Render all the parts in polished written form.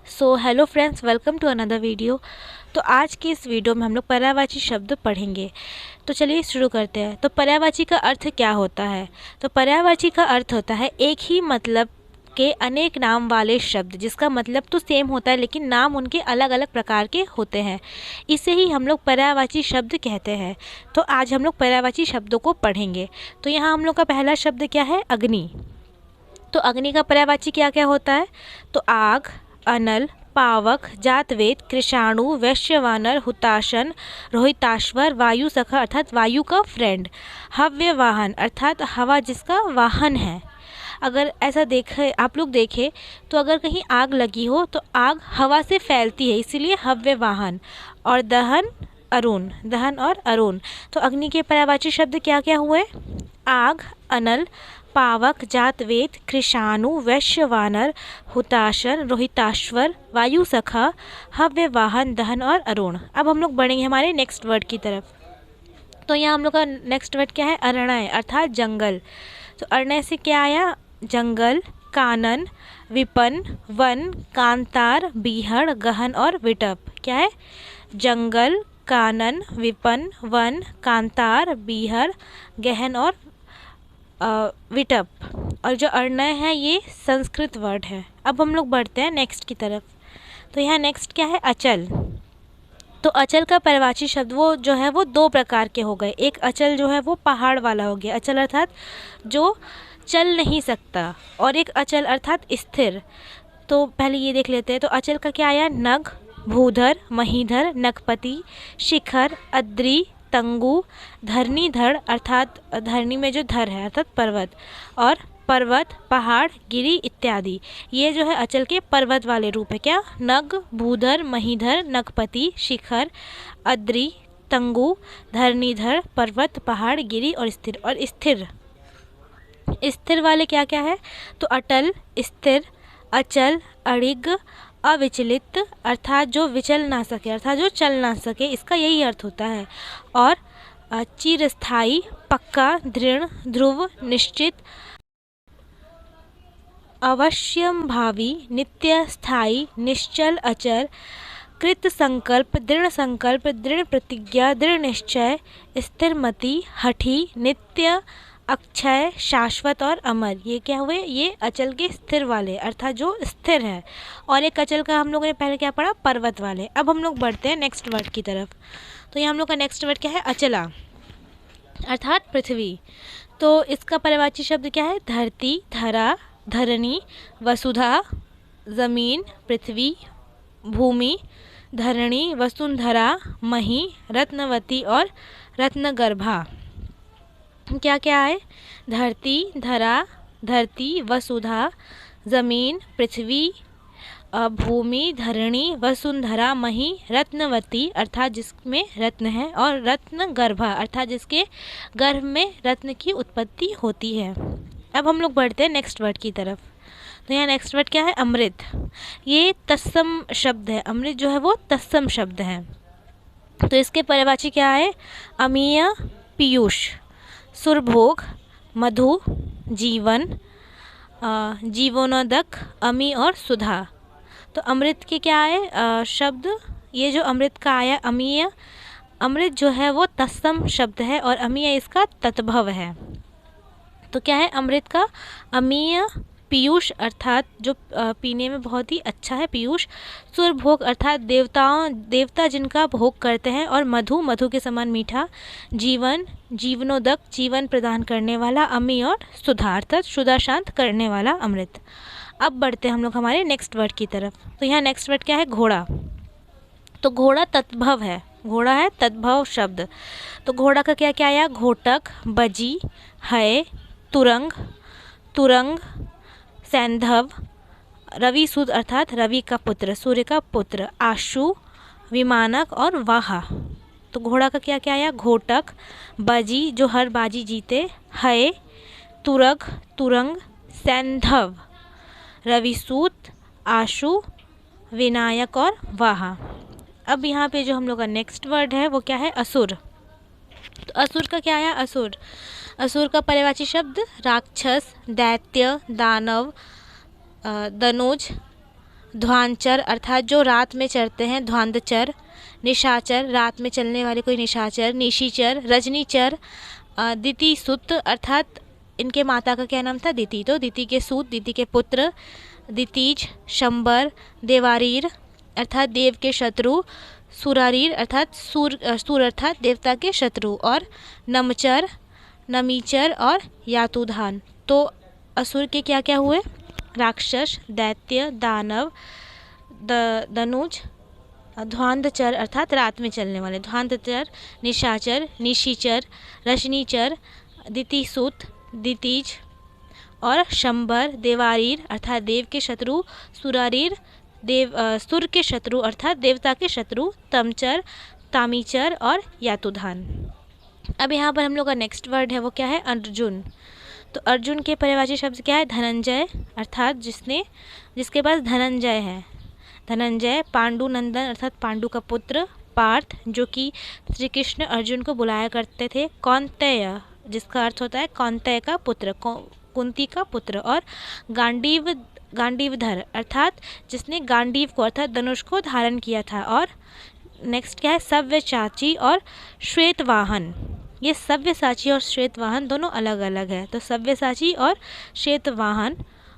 So hello friends, welcome to another video. तो आज की इस वीडियो में हम लोग पर्यायवाची शब्द पढ़ेंगे। तो चलिए शुरू करते हैं। तो पर्यायवाची का अर्थ क्या होता है? तो पर्यायवाची का अर्थ होता है एक ही मतलब के अनेक नाम वाले शब्द, जिसका मतलब तो सेम होता है लेकिन नाम उनके अलग अलग प्रकार के होते हैं। इसे ही हम लोग पर्यायवाची शब्द कहते हैं। तो आज हम लोग पर्यायवाची शब्दों को पढ़ेंगे। तो यहाँ हम लोग का पहला शब्द क्या है? अग्नि। तो अग्नि का पर्यायवाची क्या क्या होता है? तो आग, अनल, पावक, जातवेद, कृषाणु, वैश्यवानर, हुताशन, रोहिताश्वर, वायु सखा अर्थात वायु का फ्रेंड, हव्य वाहन अर्थात हवा जिसका वाहन है। अगर ऐसा देखे आप लोग देखें तो अगर कहीं आग लगी हो तो आग हवा से फैलती है, इसीलिए हव्य वाहन। और दहन, अरुण, दहन और अरुण। तो अग्नि के पर्यायवाची शब्द क्या क्या हुए? आग, अनल, पावक, जातवेद, कृषाणु, वैश्यवानर, हुताशन, रोहिताश्वर, वायु सखा, हव्य वाहन, दहन और अरुण। अब हम लोग बढ़ेंगे हमारे नेक्स्ट वर्ड की तरफ। तो यहाँ हम लोग का नेक्स्ट वर्ड क्या है? अरण्य अर्थात जंगल। तो अरण्य से क्या आया? जंगल, कानन, विपन, वन, कांतार, बीहड़, गहन और विटप। क्या है? जंगल, कानन, विपन, वन, कांतार, बीहड़, गहन और विटप। और जो अरण्य है ये संस्कृत वर्ड है। अब हम लोग बढ़ते हैं नेक्स्ट की तरफ। तो यहाँ नेक्स्ट क्या है? अचल। तो अचल का पर्यायवाची शब्द वो जो है वो दो प्रकार के हो गए। एक अचल जो है वो पहाड़ वाला हो गया, अचल अर्थात जो चल नहीं सकता, और एक अचल अर्थात स्थिर। तो पहले ये देख लेते हैं। तो अचल का क्या आया? नग, भूधर, महीधर, नगपति, शिखर, अद्रि, तंगु, धरणीधर अर्थात धरणी में जो धर है अर्थात पर्वत, और पर्वत, पहाड़, गिरी इत्यादि। ये जो है अचल के पर्वत वाले रूप है। क्या? नग, भूधर, महीधर, नगपति, शिखर, अद्रि, तंगु, धरणीधर, पर्वत, पहाड़, गिरी और स्थिर। और स्थिर, स्थिर वाले क्या क्या है? तो अटल, स्थिर, अचल, अड़िग, अविचलित अर्थात जो विचल ना सके अर्थात जो चल ना सके, इसका यही अर्थ होता है। और चिरस्थायी, पक्का, दृढ़, ध्रुव, निश्चित, अवश्यंभावी, नित्य, स्थायी, निश्चल, अचल, कृत संकल्प, दृढ़ प्रतिज्ञा, दृढ़ निश्चय, स्थिरमति, हठी, नित्य, अक्षय, शाश्वत और अमर। ये क्या हुए? ये अचल के स्थिर वाले अर्थात जो स्थिर है। और एक अचल का हम लोगों ने पहले क्या पढ़ा? पर्वत वाले। अब हम लोग बढ़ते हैं नेक्स्ट वर्ड की तरफ। तो ये हम लोग का नेक्स्ट वर्ड क्या है? अचला अर्थात पृथ्वी। तो इसका पर्यायवाची शब्द क्या है? धरती, धरा, धरणी, वसुधा, जमीन, पृथ्वी, भूमि, धरणी, वसुंधरा, मही, रत्नवती और रत्नगर्भा। क्या क्या है? धरती, धरा, धरती, वसुधा, जमीन, पृथ्वी, भूमि, धरणी, वसुंधरा, मही, रत्नवती अर्थात जिसमें रत्न है, और रत्नगर्भा अर्थात जिसके गर्भ में रत्न की उत्पत्ति होती है। अब हम लोग बढ़ते हैं नेक्स्ट वर्ड की तरफ। तो यहाँ नेक्स्ट वर्ड क्या है? अमृत। ये तत्सम शब्द है। अमृत जो है वो तत्सम शब्द है। तो इसके पर्यायवाची क्या है? अमीय, पीयूष, सुरभोग, मधु, जीवन, जीवनोदक, अमी और सुधा। तो अमृत के क्या है शब्द? ये जो अमृत का आया अमीय, अमृत जो है वो तत्सम शब्द है और अमीय इसका तद्भव है। तो क्या है अमृत का? अमीय, पीयूष अर्थात जो पीने में बहुत ही अच्छा है, पीयूष। सुरभोग अर्थात देवता जिनका भोग करते हैं, और मधु, मधु के समान मीठा। जीवन, जीवनोदक, जीवन प्रदान करने वाला। अमी और सुधा अर्थात शुदा शांत करने वाला अमृत। अब बढ़ते हैं हम लोग हमारे नेक्स्ट वर्ड की तरफ। तो यहाँ नेक्स्ट वर्ड क्या है? घोड़ा। तो घोड़ा तद्भव है, घोड़ा है तद्भव शब्द। तो घोड़ा का क्या क्या आया? घोटक, बजी, है, तुरंग, तुरंग, सैंधव, रवि सुद अर्थात रवि का पुत्र, सूर्य का पुत्र, आशु, विमानक और वाहा। तो घोड़ा का क्या क्या आया? घोटक, बजी जो हर बाजी जीते, है, तुरग, तुरंग, सैंधव, रविसूत, आशु, विनायक और वाहा। अब यहाँ पे जो हम लोग का नेक्स्ट वर्ड है वो क्या है? असुर। तो असुर का क्या आया? असुर, असुर का पर्यायवाची शब्द राक्षस, दैत्य, दानव, दनुज, ध्वांचर अर्थात जो रात में चरते हैं, ध्वांधचर। निशाचर, रात में चलने वाले कोई निशाचर। निशीचर, रजनीचर। दितिसूत अर्थात इनके माता का क्या नाम था, दिति, तो दिति के सूत, दिति के पुत्र। दितिज, शंबर। देवारीर अर्थात देव के शत्रु। सुरारीर अर्थात सूर अर्थात देवता के शत्रु। और नमचर, नमीचर और यातुधान। तो असुर के क्या क्या हुए, राक्षस, दैत्य, दानव, दनुज। ध्वांधचर अर्थात रात में चलने वाले, ध्वांधचर, निशाचर, निशीचर, रजनीचर, दितिसूत, दितिज और शंबर। देवारीर अर्थात देव के शत्रु। सुरारीर सुर के शत्रु अर्थात देवता के शत्रु। तमचर, तामीचर और यातुधान। अब यहाँ पर हम लोग का नेक्स्ट वर्ड है वो क्या है, अर्जुन। तो अर्जुन के पर्यायवाची शब्द क्या है, धनंजय अर्थात जिसके पास धनंजय है। धनंजय। पांडुनंदन अर्थात पांडु का पुत्र। पार्थ, जो कि श्री कृष्ण अर्जुन को बुलाया करते थे। कौन्तेय, जिसका अर्थ होता है कौन्तेय का पुत्र, कुंती का पुत्र। और गांडीवधर अर्थात जिसने गांडीव को अर्थात धनुष को धारण किया था। और नेक्स्ट क्या है, सव्यसाची और श्वेतवाहन। ये सव्यसाची और श्वेतवाहन दोनों अलग अलग है। तो सव्यसाची और श्वेतवाहन।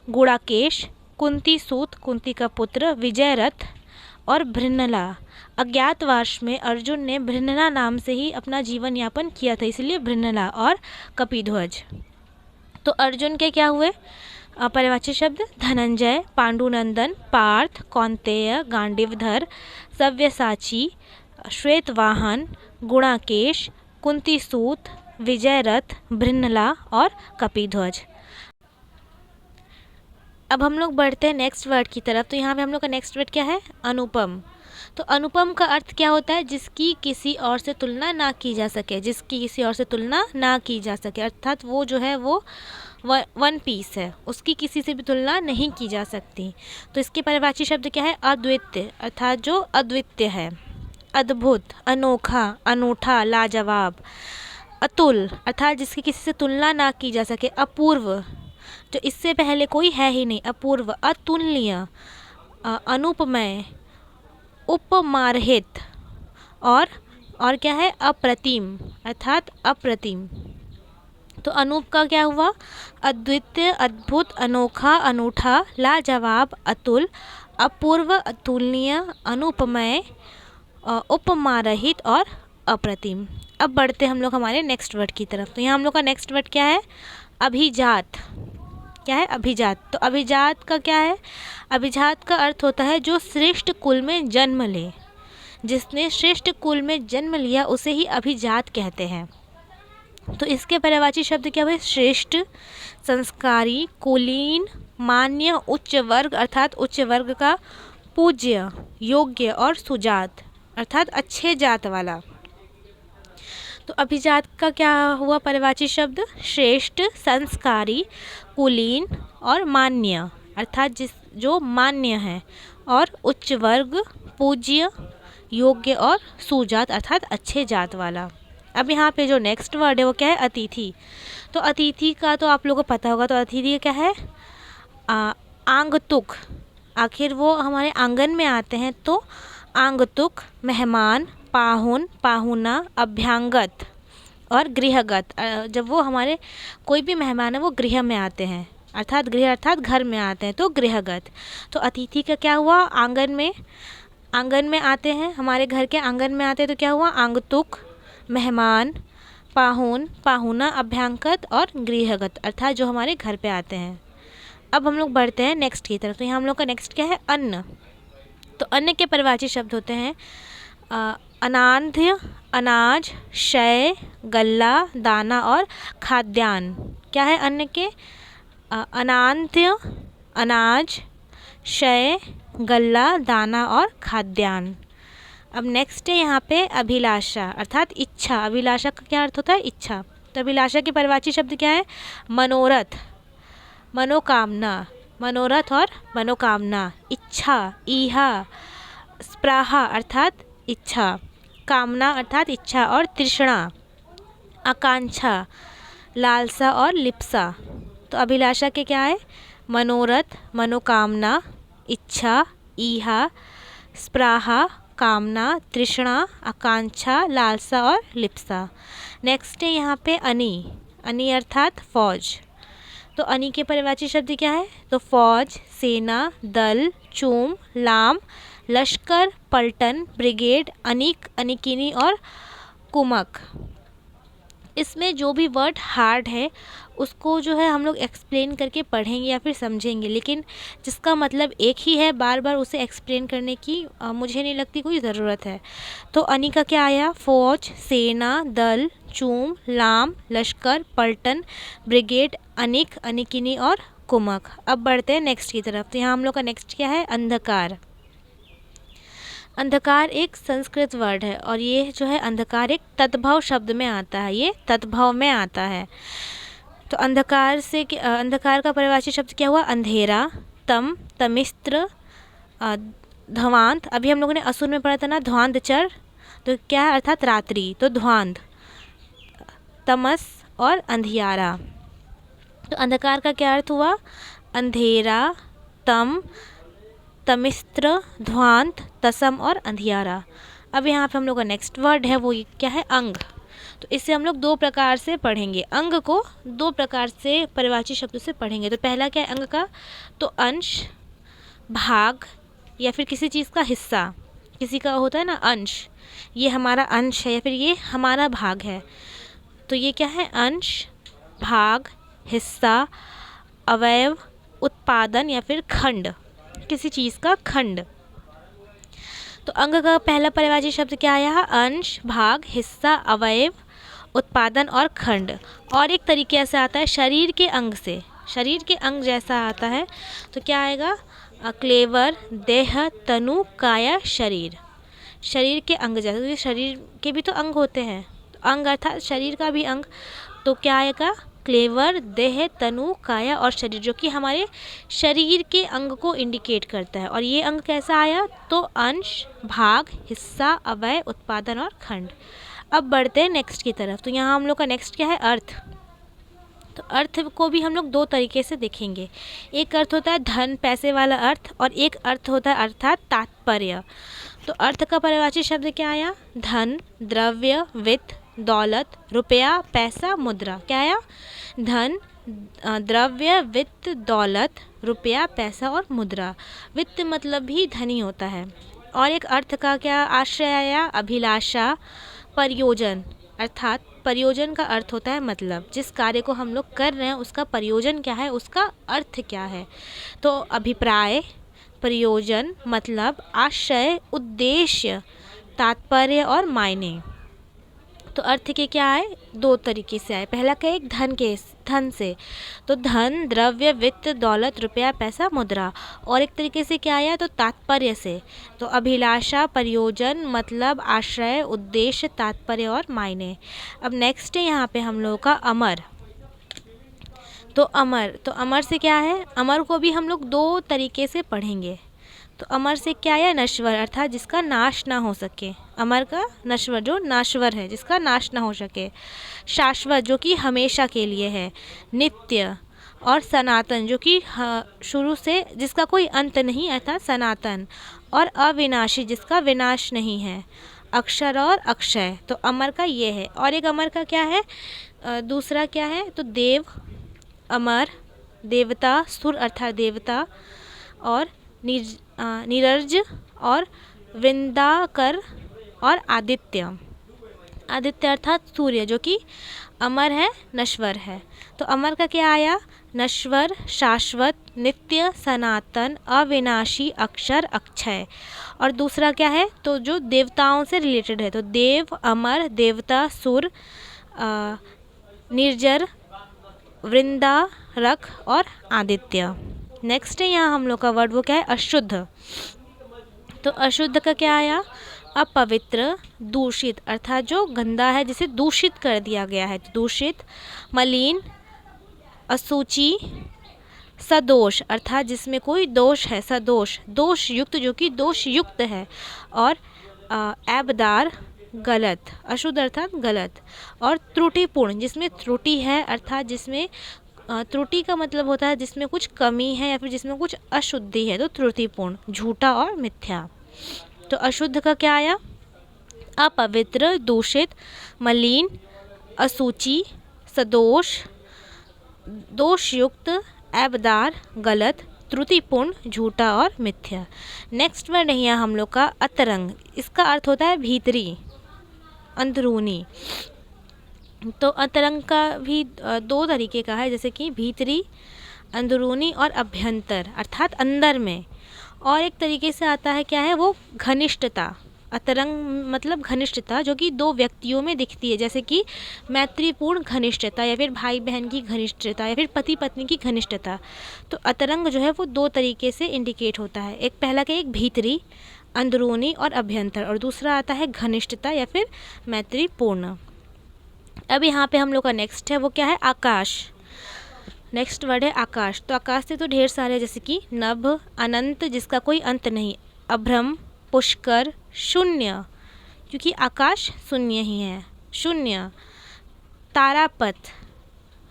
गुड़ाकेश, कुंती सूत, कुंती का पुत्र। विजयरथ और भृन्नला। अज्ञातवास में अर्जुन ने भृन्नला नाम से ही अपना जीवन यापन किया था, इसलिए भृन्नला। और कपिध्वज। तो अर्जुन के क्या हुए पर्यायवाची शब्द, धनंजय, पांडुनंदन, पार्थ, कौन्तेय, गांडीवधर, सव्यसाची, श्वेतवाहन, गुणाकेश, कुंतीसूत, विजयरथ, भृन्नला और कपिध्वज। अब हम लोग बढ़ते हैं नेक्स्ट वर्ड की तरफ। तो यहाँ पे हम लोग का नेक्स्ट वर्ड क्या है, अनुपम। तो अनुपम का अर्थ क्या होता है, जिसकी किसी और से तुलना ना की जा सके, जिसकी किसी और से तुलना ना की जा सके अर्थात वो जो है वो वन पीस है, उसकी किसी से भी तुलना नहीं की जा सकती। तो इसके पर्यायवाची शब्द क्या है, अद्वितीय अर्थात जो अद्वितीय है। अद्भुत, अनोखा, अनूठा, लाजवाब। अतुल अर्थात जिसकी किसी से तुलना ना की जा सके। अपूर्व, जो इससे पहले कोई है ही नहीं, अपूर्व। अतुलनीय, अनुपमय, उपमारहित। और क्या है, अप्रतिम अर्थात अप्रतिम। तो अनूप का क्या हुआ, अद्वितीय, अद्भुत, अनोखा, अनूठा, लाजवाब, अतुल, अपूर्व, अतुलनीय, अनुपमय, उपमारहित और अप्रतिम। अब बढ़ते हम लोग हमारे नेक्स्ट वर्ड की तरफ। तो यहाँ हम लोग का नेक्स्ट वर्ड क्या है, अभिजात। क्या है, अभिजात। तो अभिजात का क्या है, अभिजात का अर्थ होता है जो श्रेष्ठ कुल में जन्म ले। जिसने श्रेष्ठ कुल में जन्म लिया उसे ही अभिजात कहते हैं। तो इसके पर्यायवाची शब्द क्या हुए, श्रेष्ठ, संस्कारी, कुलीन, मान्य, उच्च वर्ग अर्थात उच्च वर्ग का। पूज्य, योग्य और सुजात अर्थात अच्छे जात वाला। तो अभिजात का क्या हुआ पर्यायवाची शब्द, श्रेष्ठ, संस्कारी, कुलीन और मान्य अर्थात जो मान्य है। और उच्च वर्ग, पूज्य, योग्य और सुजात अर्थात अच्छे जात वाला। अब यहाँ पे जो नेक्स्ट वर्ड है वो क्या है, अतिथि। तो अतिथि का तो आप लोगों को पता होगा। तो अतिथि क्या है, आंगतुक। आखिर वो हमारे आंगन में आते हैं तो आंगतुक, मेहमान, पाहुन, पाहुना, अभ्यांगत और गृहगत। जब वो हमारे कोई भी मेहमान है वो गृह में आते हैं अर्थात गृह अर्थात घर में आते हैं तो गृहगत। तो अतिथि का क्या हुआ, आंगन में आते हैं, हमारे घर के आंगन में आते हैं तो क्या हुआ, आंगतुक, मेहमान, पाहुन, पाहुना, अभ्यांगत और गृहगत अर्थात जो हमारे घर पे आते हैं। अब हम लोग बढ़ते हैं नेक्स्ट की तरफ। तो यहाँ हम लोग का नेक्स्ट क्या है, अन्न। तो अन्न के पर्यायवाची शब्द होते हैं अनाद्य, अनाज, शय, गल्ला, दाना और खाद्यान्न। क्या है अन्न के, अनाद्य, अनाज, शय, गल्ला, दाना और खाद्यान्न। अब नेक्स्ट है यहाँ पे अभिलाषा अर्थात इच्छा। अभिलाषा का क्या अर्थ होता है, इच्छा। तो अभिलाषा के पर्यायवाची शब्द क्या है, मनोरथ, मनोकामना, मनोरथ और मनोकामना। इच्छा, ईहा, स्प्राहा अर्थात इच्छा, कामना अर्थात इच्छा और तृष्णा, आकांक्षा, लालसा और लिप्सा। तो अभिलाषा के क्या है, मनोरथ, मनोकामना, इच्छा, ईहा, स्पृहा, कामना, तृष्णा, आकांक्षा, लालसा और लिप्सा। नेक्स्ट है यहाँ पे अनि। अनि अर्थात फौज। तो अनि के पर्यायवाची शब्द क्या है? तो फौज, सेना, दल, चूम, लाम, लश्कर, पलटन, ब्रिगेड, अनिक, अनिकिनी और कुमक। इसमें जो भी वर्ड हार्ड है उसको जो है हम लोग एक्सप्लेन करके पढ़ेंगे या फिर समझेंगे, लेकिन जिसका मतलब एक ही है बार बार उसे एक्सप्लेन करने की मुझे नहीं लगती कोई ज़रूरत है। तो अनि का क्या आया? फौज, सेना, दल, चूम, लाम, लश्कर, पलटन, ब्रिगेड, अनिक, अनिकिनी और कुमक। अब बढ़ते हैं नेक्स्ट की तरफ। तो यहाँ हम लोग का नेक्स्ट क्या है? अंधकार। अंधकार एक संस्कृत वर्ड है और ये जो है अंधकार एक तद्भव शब्द में आता है, ये तद्भव में आता है। तो अंधकार का पर्यायवाची शब्द क्या हुआ? अंधेरा, तम, तमिस्त्र, ध्वांत। अभी हम लोगों ने असुर में पढ़ा था ना ध्वांधचर, तो क्या है? अर्थात रात्रि, तो ध्वांध, तमस और अंधियारा। तो अंधकार का क्या अर्थ हुआ? अंधेरा, तम, तमिस्त्र, ध्वांत, तसम और अंधियारा। अब यहाँ पे हम लोग का नेक्स्ट वर्ड है वो क्या है? अंग। तो इसे हम लोग दो प्रकार से पढ़ेंगे, अंग को दो प्रकार से पर्यायवाची शब्दों से पढ़ेंगे। तो पहला क्या है अंग का? तो अंश, भाग या फिर किसी चीज़ का हिस्सा। किसी का होता है ना अंश, ये हमारा अंश है या फिर ये हमारा भाग है। तो ये क्या है? अंश, भाग, हिस्सा, अवयव, उत्पादन या फिर खंड, किसी चीज़ का खंड। तो अंग का पहला पर्यायवाची शब्द क्या आया? अंश, भाग, हिस्सा, अवयव, उत्पादन और खंड। और एक तरीके से आता है शरीर के अंग से, शरीर के अंग जैसा आता है। तो क्या आएगा? क्लेवर, देह, तनु, काया, शरीर। शरीर के अंग जैसे, तो शरीर के भी तो अंग होते हैं, तो अंग अर्थात शरीर का भी अंग। तो क्या आएगा? क्लेवर, देह, तनु, काया और शरीर, जो कि हमारे शरीर के अंग को इंडिकेट करता है। और ये अंग कैसा आया? तो अंश, भाग, हिस्सा, अवयव, उत्पादन और खंड। अब बढ़ते हैं नेक्स्ट की तरफ। तो यहाँ हम लोग का नेक्स्ट क्या है? अर्थ। तो अर्थ को भी हम लोग दो तरीके से देखेंगे। एक अर्थ होता है धन, पैसे वाला अर्थ, और एक अर्थ होता है अर्थात तात्पर्य। तो अर्थ का पर्यायवाची शब्द क्या आया? धन, द्रव्य, वित्त, दौलत, रुपया, पैसा, मुद्रा। क्या आया? धन, द्रव्य, वित्त, दौलत, रुपया, पैसा और मुद्रा। वित्त मतलब भी धनी होता है। और एक अर्थ का क्या आश्रय आया? अभिलाषा, प्रयोजन, अर्थात प्रयोजन का अर्थ होता है मतलब, जिस कार्य को हम लोग कर रहे हैं उसका प्रयोजन क्या है, उसका अर्थ क्या है। तो अभिप्राय, प्रयोजन, मतलब, आशय, उद्देश्य, तात्पर्य और मायने। तो अर्थ के क्या आए? दो तरीके से आए। पहला क्या? एक धन से, तो धन, द्रव्य, वित्त, दौलत, रुपया, पैसा, मुद्रा। और एक तरीके से क्या आया? तो तात्पर्य से, तो अभिलाषा, प्रयोजन, मतलब, आश्रय, उद्देश्य, तात्पर्य और मायने। अब नेक्स्ट है यहाँ पे हम लोगों का अमर। तो अमर से क्या है? अमर को भी हम लोग दो तरीके से पढ़ेंगे। तो अमर से क्या है? नश्वर, अर्थात जिसका नाश ना हो सके। अमर का नश्वर, जो नाश्वर है, जिसका नाश ना हो सके। शाश्वत, जो कि हमेशा के लिए है। नित्य और सनातन, जो कि शुरू से, जिसका कोई अंत नहीं, अर्थात सनातन। और अविनाशी, जिसका विनाश नहीं है। अक्षर और अक्षय, तो अमर का ये है। और एक अमर का क्या है? दूसरा क्या है? तो देव, अमर, देवता, सुर अर्थात देवता, और नीरज और वृंदाकर और आदित्य। आदित्य अर्थात सूर्य, जो कि अमर है, नश्वर है। तो अमर का क्या आया? नश्वर, शाश्वत, नित्य, सनातन, अविनाशी, अक्षर, अक्षय। और दूसरा क्या है? तो जो देवताओं से रिलेटेड है, तो देव, अमर, देवता, सुर, निर्जर, वृंदारक और आदित्य। नेक्स्ट है यहाँ हम लोग का वर्ड वो क्या है? अशुद्ध। तो अशुद्ध का क्या आया? अपवित्र, दूषित, अर्थात जो गंदा है, जिसे दूषित कर दिया गया है। दूषित, मलिन, असूचि, सदोष, अर्थात जिसमें कोई दोष है, सदोष, दोष युक्त, जो कि दोष युक्त है। और ऐबदार, गलत, अशुद्ध अर्थात गलत। और त्रुटिपूर्ण, जिसमें त्रुटि है, अर्थात जिसमें त्रुटि का मतलब होता है जिसमें कुछ कमी है या फिर जिसमें कुछ अशुद्धि है, तो त्रुटिपूर्ण, झूठा और मिथ्या। तो अशुद्ध का क्या आया? अपवित्र, दूषित, मलिन, अशुचि, सदोष, दोषयुक्त, ऐबदार, गलत, त्रुटिपूर्ण, झूठा और मिथ्या। नेक्स्ट वर्ड है यहाँ हम लोग का अतरंग। इसका अर्थ होता है भीतरी, अंदरूनी। तो अतरंग का भी दो तरीके का है, जैसे कि भीतरी, अंदरूनी और अभ्यंतर अर्थात अंदर में। और एक तरीके से आता है क्या है वो, घनिष्ठता। अतरंग मतलब घनिष्ठता, जो कि दो व्यक्तियों में दिखती है, जैसे कि मैत्रीपूर्ण घनिष्ठता या फिर भाई बहन की घनिष्ठता या फिर पति पत्नी की घनिष्ठता। तो अतरंग जो है वो दो तरीके से इंडिकेट होता है। एक पहला क्या, एक भीतरी, अंदरूनी और अभ्यंतर, और दूसरा आता है घनिष्ठता या फिर मैत्रीपूर्ण। अब यहाँ पे हम लोग का नेक्स्ट है वो क्या है, आकाश। नेक्स्ट वर्ड है आकाश। तो आकाश से तो ढेर सारे, जैसे कि नभ, अनंत जिसका कोई अंत नहीं, अभ्रम, पुष्कर, शून्य क्योंकि आकाश शून्य ही है, शून्य, तारापथ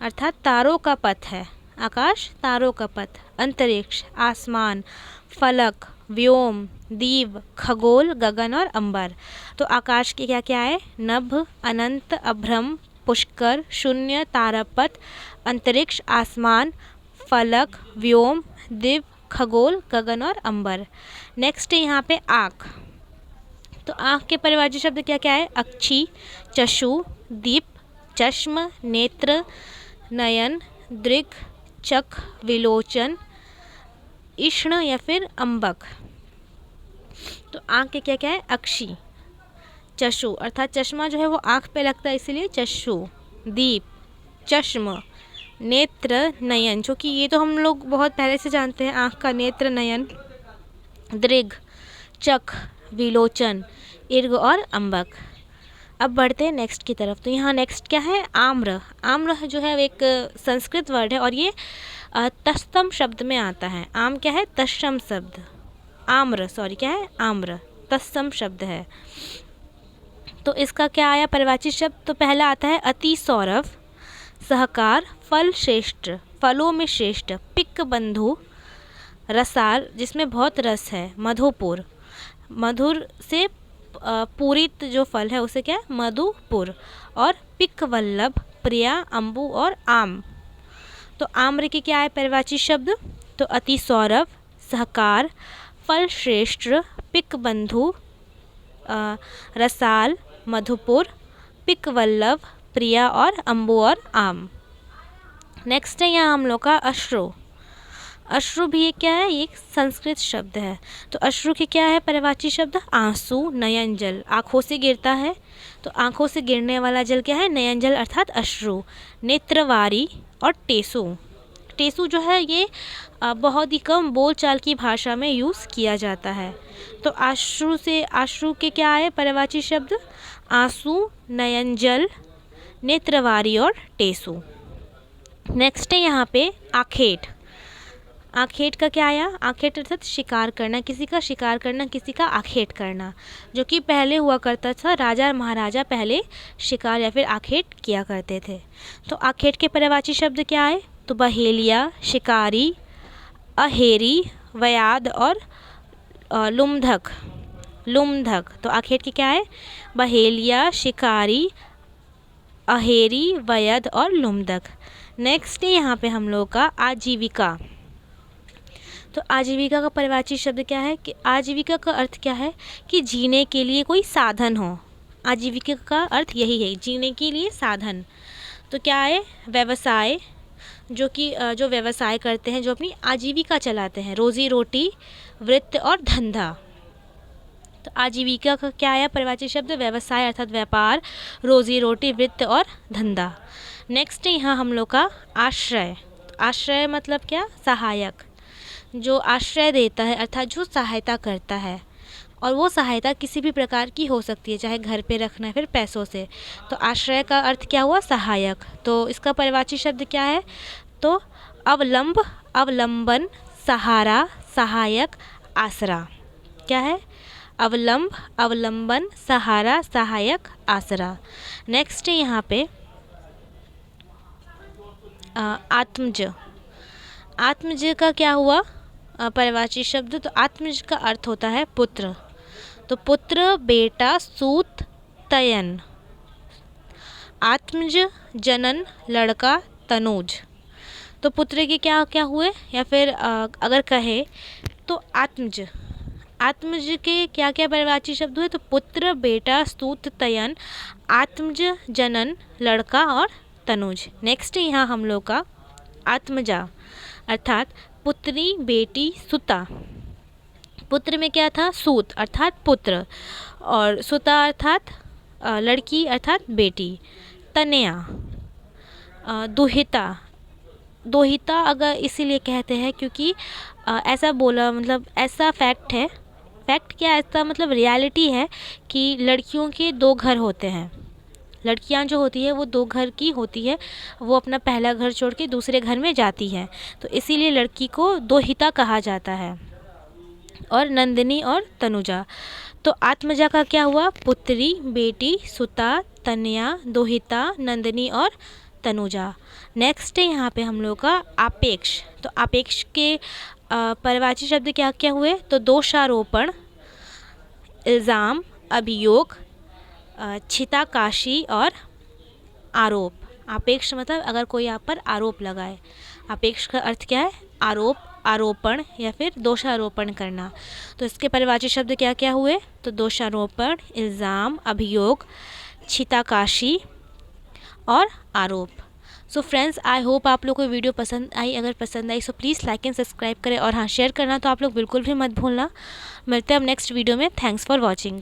अर्थात तारों का पथ है, आकाश तारों का पथ, अंतरिक्ष, आसमान, फलक, व्योम, दीव, खगोल, गगन और अंबर। तो आकाश के क्या क्या है, नभ, अनंत, अभ्रम, पुष्कर, शून्य, तारापथ, अंतरिक्ष, आसमान, फलक, व्योम, दिव, खगोल, गगन और अंबर। नेक्स्ट है यहाँ पे आँख। तो आँख के परिवारवाची शब्द क्या क्या है, अक्षी, चक्षु, दीप, चश्म, नेत्र, नयन, दृग, चख, विलोचन, इष्ण या फिर अंबक। तो आँख के क्या क्या है, अक्षी, चक्षु अर्थात चश्मा जो है वो आँख पे लगता है इसीलिए चक्षु, दीप, चश्म, नेत्र, नयन, जो कि ये तो हम लोग बहुत पहले से जानते हैं, आँख का नेत्र, नयन, दृग, चख, विलोचन, इर्ग और अंबक। अब बढ़ते हैं नेक्स्ट की तरफ। तो यहाँ नेक्स्ट क्या है, आम्र। आम्र जो है एक संस्कृत वर्ड है और ये तत्सम शब्द में आता है। आम क्या है, तत्सम शब्द, आम्र सॉरी क्या है, आम्र तत्सम शब्द है। तो इसका क्या आया परिवाची शब्द, तो पहला आता है अति सौरभ, सहकार, फल श्रेष्ठ, फलों में श्रेष्ठ, पिक बंधु, रसाल जिसमें बहुत रस है, मधुपुर, मधुर से पूरित जो फल है उसे क्या है, मधुपुर, और पिक वल्लभ, प्रिया, अम्बु और आम। तो आम्र के क्या है परिवाची शब्द, तो अति सौरभ, सहकार, फल श्रेष्ठ, पिक बंधु, रसाल, मधुपुर, पिक वल्लभ, प्रिया और अम्बु और आम। नेक्स्ट है यहाँ हम लोग का अश्रु। अश्रु भी एक क्या है, ये एक संस्कृत शब्द है। तो अश्रु के क्या है परिवाची शब्द, आंसू, नयन जल, आँखों से गिरता है, तो आँखों से गिरने वाला जल क्या है, नयन जल अर्थात अश्रु, नेत्रवारी और टेसु। टेसु जो है ये बहुत ही कम बोलचाल की भाषा में यूज़ किया जाता है। तो अश्रु से, अश्रु के क्या है परिवाची शब्द, आंसू, नयन जल, नेत्रवारी और टेसु। नेक्स्ट है यहाँ पे आखेट। आखेट का क्या आया, आखेट अर्थात शिकार करना, किसी का शिकार करना, किसी का आखेट करना, जो कि पहले हुआ करता था, राजा महाराजा पहले शिकार या फिर आखेट किया करते थे। तो आखेट के पर्यायवाची शब्द क्या है, तो बहेलिया, शिकारी, अहेरी, वयाद और लुमधक, लुमधक। तो आखेट की क्या है, बहेलिया, शिकारी, अहेरी, वयद और लुमधक। नेक्स्ट है यहाँ पे हम लोग का आजीविका। तो आजीविका का परिवाची शब्द क्या है, कि आजीविका का अर्थ क्या है कि जीने के लिए कोई साधन हो। आजीविका का अर्थ यही है, जीने के लिए साधन। तो क्या है, व्यवसाय, जो कि जो व्यवसाय करते हैं, जो अपनी आजीविका चलाते हैं, रोज़ी रोटी, वृत्त और धंधा। तो आजीविका का क्या आया परिवाची शब्द, व्यवसाय अर्थात व्यापार, रोज़ी रोटी, वृत्त और धंधा। नेक्स्ट है यहाँ हम लोग का आश्रय। आश्रय मतलब क्या, सहायक, जो आश्रय देता है अर्थात जो सहायता करता है, और वो सहायता किसी भी प्रकार की हो सकती है, चाहे घर पे रखना है फिर पैसों से। तो आश्रय का अर्थ क्या हुआ, सहायक। तो इसका परिवाची शब्द क्या है, तो अवलंब, अवलंबन, सहारा, सहायक, आसरा। क्या है, अवलंब, अवलंबन, सहारा, सहायक, आसरा। नेक्स्ट है यहाँ पे आत्मज। आत्मज का क्या हुआ पर्यायवाची शब्द? तो आत्मज का अर्थ होता है पुत्र। तो पुत्र, बेटा, सूत, तयन। आत्मज, जनन, लड़का, तनुज। तो पुत्र के क्या क्या हुए, या फिर अगर कहे तो आत्मज। आत्मज के क्या क्या पर्यायवाची शब्द हुए? तो पुत्र, बेटा, स्तुत, तयन, आत्मज, जनन, लड़का और तनुज। नेक्स्ट यहाँ हम लोग का आत्मजा अर्थात पुत्री, बेटी, सुता। पुत्र में क्या था? सूत अर्थात पुत्र, और सुता अर्थात लड़की अर्थात बेटी। तनया, दुहिता। दोहिता अगर इसीलिए कहते हैं क्योंकि ऐसा बोला, मतलब ऐसा फैक्ट है, फैक्ट क्या, ऐसा मतलब रियलिटी है कि लड़कियों के 2 घर होते हैं। लड़कियां जो होती है वो 2 घर की होती है, वो अपना पहला घर छोड़ के दूसरे घर में जाती है, तो इसीलिए लड़की को दोहिता कहा जाता है। और नंदिनी और तनुजा। तो आत्मजा का क्या हुआ? पुत्री, बेटी, सुता, तनया, दोहिता, नंदिनी और तनुजा। नेक्स्ट है यहाँ पे हम लोग का आपेक्ष। तो आपेक्ष के पर्यायवाची शब्द क्या क्या हुए? तो दोषारोपण, इल्ज़ाम, अभियोग, छिताकाशी और आरोप। आपेक्ष मतलब अगर कोई आप पर आरोप लगाए। आपेक्ष का अर्थ क्या है? आरोप, आरोपण या फिर दोषारोपण करना। तो इसके पर्यायवाची शब्द क्या क्या हुए? तो दोषारोपण, इल्ज़ाम, अभियोग, छिताकाशी और आरोप। सो फ्रेंड्स, आई होप आप लोग को वीडियो पसंद आई। अगर पसंद आई so please like and subscribe करें, और हाँ, शेयर करना तो आप लोग बिल्कुल भी मत भूलना। मिलते हैं अब नेक्स्ट वीडियो में। Thanks for watching.